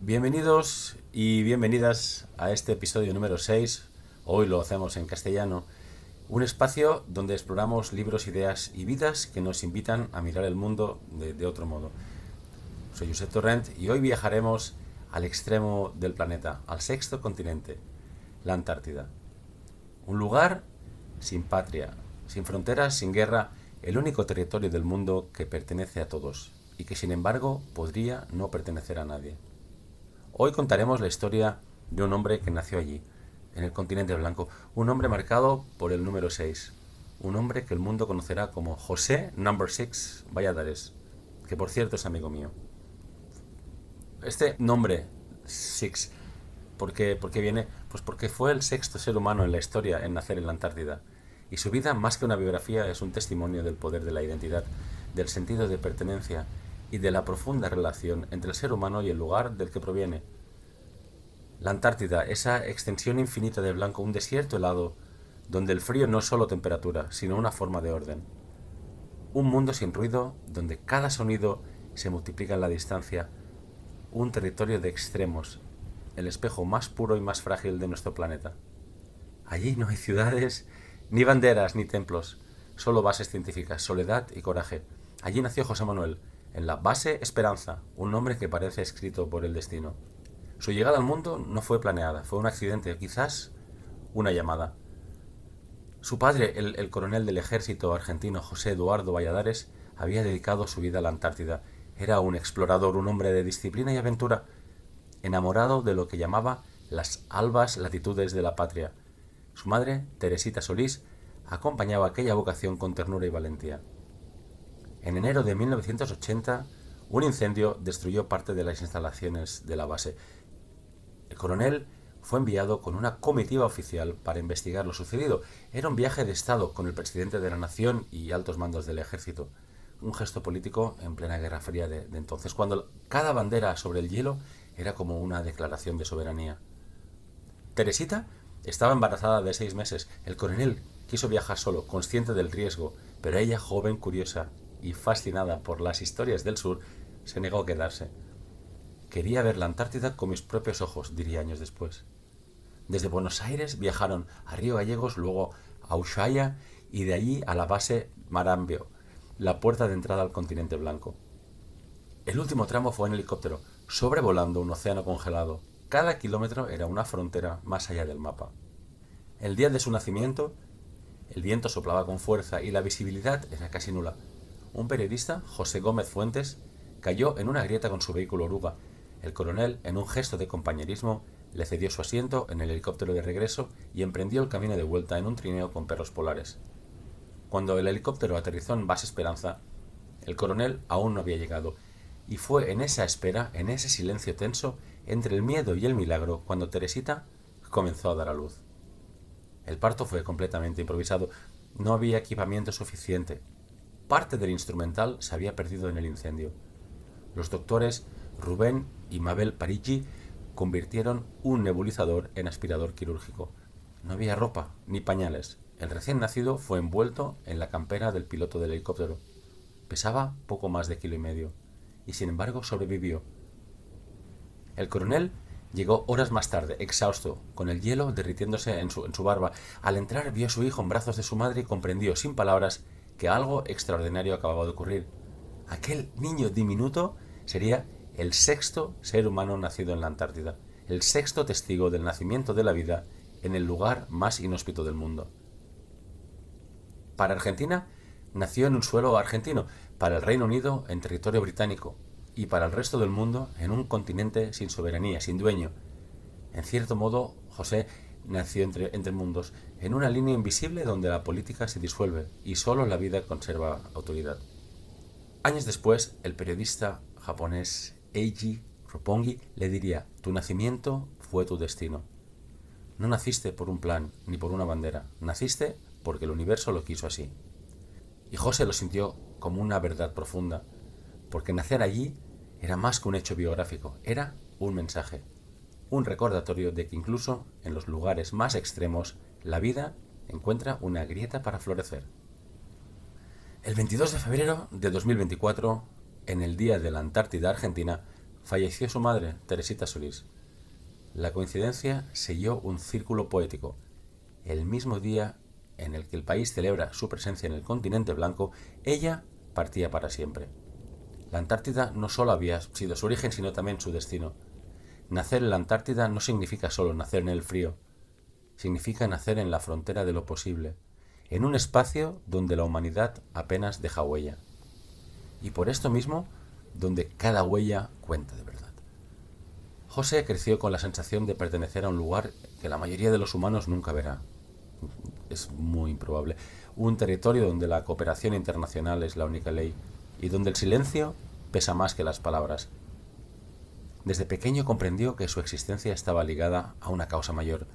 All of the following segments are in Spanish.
Bienvenidos y bienvenidas a este episodio número 6. Hoy lo hacemos en castellano. Un espacio donde exploramos libros, ideas y vidas que nos invitan a mirar el mundo de otro modo. Soy Josep Torrent y hoy viajaremos al extremo del planeta, al sexto continente, la Antártida. Un lugar sin patria, sin fronteras, sin guerra, el único territorio del mundo que pertenece a todos y que sin embargo podría no pertenecer a nadie. Hoy contaremos la historia de un hombre que nació allí, en el continente blanco, un hombre marcado por el número 6, un hombre que el mundo conocerá como José Number 6 Valladares, que por cierto es amigo mío. Este nombre, Six, ¿por qué viene? Pues porque fue el sexto ser humano en la historia en nacer en la Antártida, y su vida, más que una biografía, es un testimonio del poder de la identidad, del sentido de pertenencia y de la profunda relación entre el ser humano y el lugar del que proviene. La Antártida, esa extensión infinita de blanco, un desierto helado, donde el frío no es solo temperatura, sino una forma de orden. Un mundo sin ruido, donde cada sonido se multiplica en la distancia. Un territorio de extremos, el espejo más puro y más frágil de nuestro planeta. Allí no hay ciudades, ni banderas, ni templos, solo bases científicas, soledad y coraje. Allí nació José Manuel, en la base Esperanza, un nombre que parece escrito por el destino. Su llegada al mundo no fue planeada, fue un accidente, quizás una llamada. Su padre, el coronel del ejército argentino José Eduardo Valladares, había dedicado su vida a la Antártida. Era un explorador, un hombre de disciplina y aventura, enamorado de lo que llamaba las albas latitudes de la patria. Su madre, Teresita Solís, acompañaba aquella vocación con ternura y valentía. En enero de 1980, un incendio destruyó parte de las instalaciones de la base. El coronel fue enviado con una comitiva oficial para investigar lo sucedido. Era un viaje de Estado con el presidente de la nación y altos mandos del ejército. Un gesto político en plena Guerra Fría de entonces, cuando cada bandera sobre el hielo era como una declaración de soberanía. Teresita estaba embarazada de 6 meses. El coronel quiso viajar solo, consciente del riesgo, pero ella, joven, curiosa y fascinada por las historias del sur, se negó a quedarse. Quería ver la Antártida con mis propios ojos, diría años después. Desde Buenos Aires viajaron a Río Gallegos, luego a Ushuaia y de allí a la base Marambio, la puerta de entrada al continente blanco. El último tramo fue en helicóptero, sobrevolando un océano congelado. Cada kilómetro era una frontera más allá del mapa. El día de su nacimiento, el viento soplaba con fuerza y la visibilidad era casi nula. Un periodista, José Gómez Fuentes, cayó en una grieta con su vehículo oruga. El coronel, en un gesto de compañerismo, le cedió su asiento en el helicóptero de regreso y emprendió el camino de vuelta en un trineo con perros polares. Cuando el helicóptero aterrizó en Base Esperanza, el coronel aún no había llegado, y fue en esa espera, en ese silencio tenso, entre el miedo y el milagro, cuando Teresita comenzó a dar a luz. El parto fue completamente improvisado. No había equipamiento suficiente. Parte del instrumental se había perdido en el incendio. Los doctores Rubén y Mabel Parigi convirtieron un nebulizador en aspirador quirúrgico. No había ropa ni pañales. El recién nacido fue envuelto en la campera del piloto del helicóptero. Pesaba poco más de 1,5 kilos y sin embargo sobrevivió. El coronel llegó horas más tarde, exhausto, con el hielo derritiéndose en su barba. Al entrar vio a su hijo en brazos de su madre y comprendió sin palabras que algo extraordinario acababa de ocurrir. Aquel niño diminuto sería el sexto ser humano nacido en la Antártida, el sexto testigo del nacimiento de la vida en el lugar más inhóspito del mundo. Para Argentina, nació en un suelo argentino, para el Reino Unido en territorio británico y para el resto del mundo en un continente sin soberanía, sin dueño. En cierto modo, José nació entre mundos, en una línea invisible donde la política se disuelve y solo la vida conserva autoridad. Años después, el periodista japonés Eiji Roppongi le diría: tu nacimiento fue tu destino. No naciste por un plan ni por una bandera, naciste porque el universo lo quiso así. Y José lo sintió como una verdad profunda, porque nacer allí era más que un hecho biográfico, era un mensaje, un recordatorio de que incluso en los lugares más extremos la vida encuentra una grieta para florecer. El 22 de febrero de 2024, en el Día de la Antártida Argentina, falleció su madre, Teresita Solís. La coincidencia selló un círculo poético. El mismo día en el que el país celebra su presencia en el continente blanco, ella partía para siempre. La Antártida no solo había sido su origen, sino también su destino. Nacer en la Antártida no significa solo nacer en el frío, significa nacer en la frontera de lo posible, en un espacio donde la humanidad apenas deja huella. Y por esto mismo, donde cada huella cuenta de verdad. José creció con la sensación de pertenecer a un lugar que la mayoría de los humanos nunca verá. Es muy improbable. Un territorio donde la cooperación internacional es la única ley y donde el silencio pesa más que las palabras. Desde pequeño comprendió que su existencia estaba ligada a una causa mayor,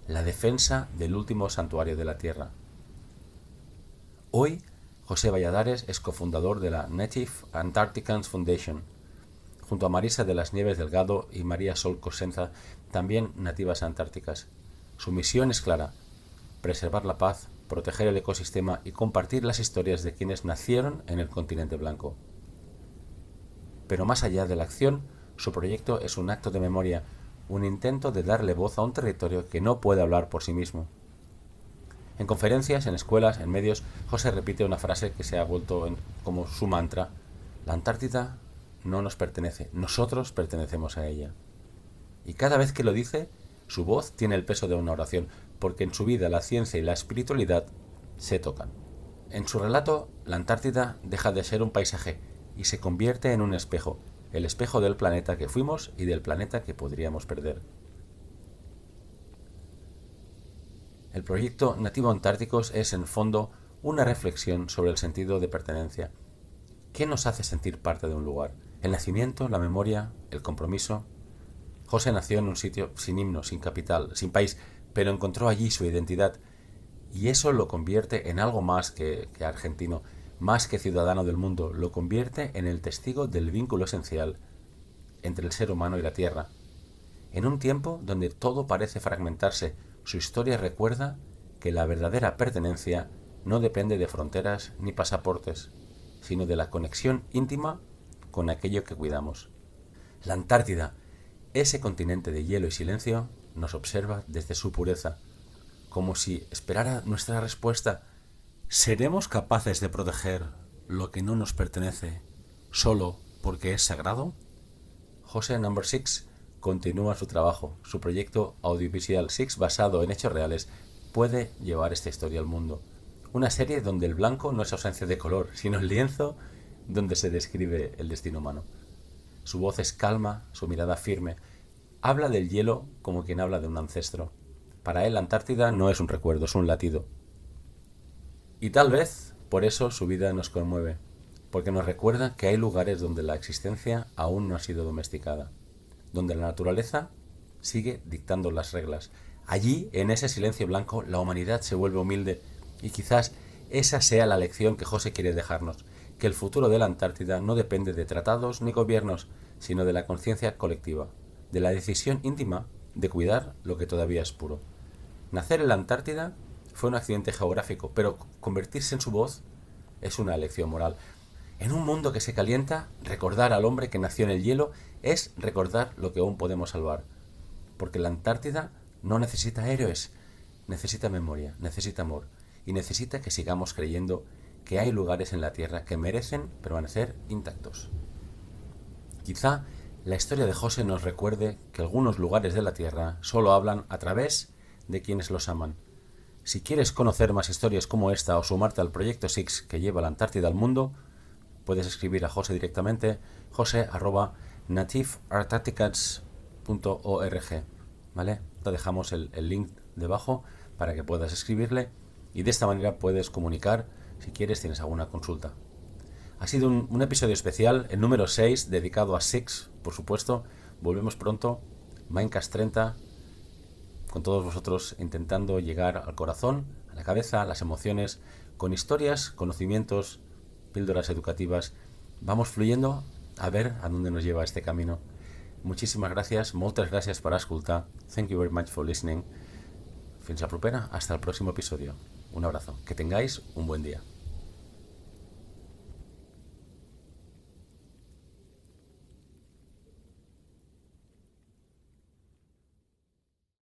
la defensa del último santuario de la Tierra. Hoy, José Valladares es cofundador de la Native Antarcticans Foundation, junto a Marisa de las Nieves Delgado y María Sol Cosenza, también nativas antárticas. Su misión es clara: preservar la paz, proteger el ecosistema y compartir las historias de quienes nacieron en el continente blanco. Pero más allá de la acción, su proyecto es un acto de memoria, un intento de darle voz a un territorio que no puede hablar por sí mismo. En conferencias, en escuelas, en medios, José repite una frase que se ha vuelto como su mantra: la Antártida no nos pertenece, nosotros pertenecemos a ella. Y cada vez que lo dice, su voz tiene el peso de una oración, porque en su vida la ciencia y la espiritualidad se tocan. En su relato, la Antártida deja de ser un paisaje y se convierte en un espejo, el espejo del planeta que fuimos y del planeta que podríamos perder. El proyecto Nativo Antárticos es, en fondo, una reflexión sobre el sentido de pertenencia. ¿Qué nos hace sentir parte de un lugar? ¿El nacimiento, la memoria, el compromiso? José nació en un sitio sin himno, sin capital, sin país, pero encontró allí su identidad, y eso lo convierte en algo más que argentino, más que ciudadano del mundo, lo convierte en el testigo del vínculo esencial entre el ser humano y la tierra. En un tiempo donde todo parece fragmentarse, su historia recuerda que la verdadera pertenencia no depende de fronteras ni pasaportes, sino de la conexión íntima con aquello que cuidamos. La Antártida, ese continente de hielo y silencio, nos observa desde su pureza, como si esperara nuestra respuesta. ¿Seremos capaces de proteger lo que no nos pertenece solo porque es sagrado? José No. 6 continúa su trabajo. Su proyecto audiovisual 6, basado en hechos reales, puede llevar esta historia al mundo. Una serie donde el blanco no es ausencia de color, sino el lienzo donde se describe el destino humano. Su voz es calma, su mirada firme. Habla del hielo como quien habla de un ancestro. Para él, la Antártida no es un recuerdo, es un latido. Y tal vez por eso su vida nos conmueve, porque nos recuerda que hay lugares donde la existencia aún no ha sido domesticada, donde la naturaleza sigue dictando las reglas. Allí, en ese silencio blanco, la humanidad se vuelve humilde, y quizás esa sea la lección que José quiere dejarnos, que el futuro de la Antártida no depende de tratados ni gobiernos, sino de la conciencia colectiva, de la decisión íntima de cuidar lo que todavía es puro. Nacer en la Antártida fue un accidente geográfico, pero convertirse en su voz es una elección moral. En un mundo que se calienta, recordar al hombre que nació en el hielo es recordar lo que aún podemos salvar. Porque la Antártida no necesita héroes, necesita memoria, necesita amor y necesita que sigamos creyendo que hay lugares en la Tierra que merecen permanecer intactos. Quizá la historia de José nos recuerde que algunos lugares de la Tierra solo hablan a través de quienes los aman. Si quieres conocer más historias como esta o sumarte al proyecto SIX que lleva la Antártida al mundo, puedes escribir a José directamente, jose@nativeantarcticans.org, ¿vale? Te dejamos el link debajo para que puedas escribirle y de esta manera puedes comunicar si quieres, tienes alguna consulta. Ha sido un episodio especial, el número 6, dedicado a SIX, por supuesto. Volvemos pronto, Minecast 30, con todos vosotros intentando llegar al corazón, a la cabeza, a las emociones, con historias, conocimientos, píldoras educativas. Vamos fluyendo a ver a dónde nos lleva este camino. Muchísimas gracias, moltes gràcies per escoltar. Thank you very much for listening. Fins la propera, hasta el próximo episodio. Un abrazo, que tengáis un buen día.